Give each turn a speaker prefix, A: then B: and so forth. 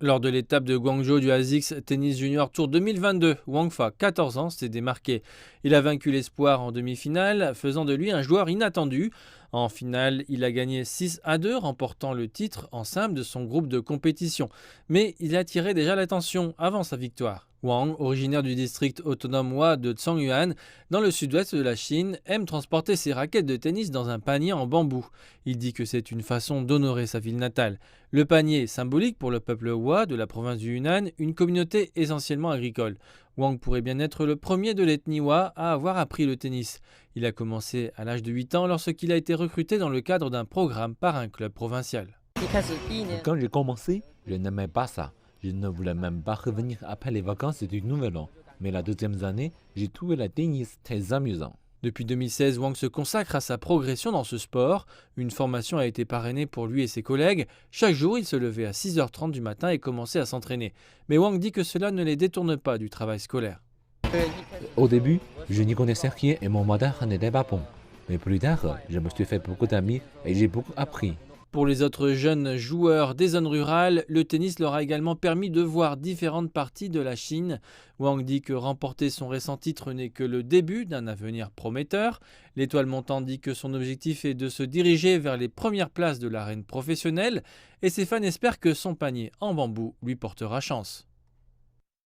A: Lors de l'étape de Guangzhou du ASICS Tennis Junior Tour 2022, Wang Fa, 14 ans, s'est démarqué. Il a vaincu l'espoir en demi-finale, faisant de lui un joueur inattendu. En finale, il a gagné 6-2, remportant le titre en simple de son groupe de compétition. Mais il attirait déjà l'attention avant sa victoire. Wang, originaire du district autonome Hua de Zhongyuan, dans le sud-ouest de la Chine, aime transporter ses raquettes de tennis dans un panier en bambou. Il dit que c'est une façon d'honorer sa ville natale. Le panier, symbolique pour le peuple Hua de la province du Yunnan, une communauté essentiellement agricole. Wang pourrait bien être le premier de l'ethnie Hua à avoir appris le tennis. Il a commencé à l'âge de 8 ans lorsqu'il a été recruté dans le cadre d'un programme par un club provincial.
B: Quand j'ai commencé, je n'aimais pas ça. Je ne voulais même pas revenir après les vacances du Nouvel An. Mais la deuxième année, j'ai trouvé le tennis très amusant.
A: Depuis 2016, Wang se consacre à sa progression dans ce sport. Une formation a été parrainée pour lui et ses collègues. Chaque jour, il se levait à 6h30 du matin et commençait à s'entraîner. Mais Wang dit que cela ne les détourne pas du travail scolaire.
B: Au début, je n'y connaissais rien et mon modèle n'était pas bon. Mais plus tard, je me suis fait beaucoup d'amis et j'ai beaucoup appris.
A: Pour les autres jeunes joueurs des zones rurales, le tennis leur a également permis de voir différentes parties de la Chine. Wang dit que remporter son récent titre n'est que le début d'un avenir prometteur. L'étoile montante dit que son objectif est de se diriger vers les premières places de l'arène professionnelle et ses fans espèrent que son panier en bambou lui portera chance.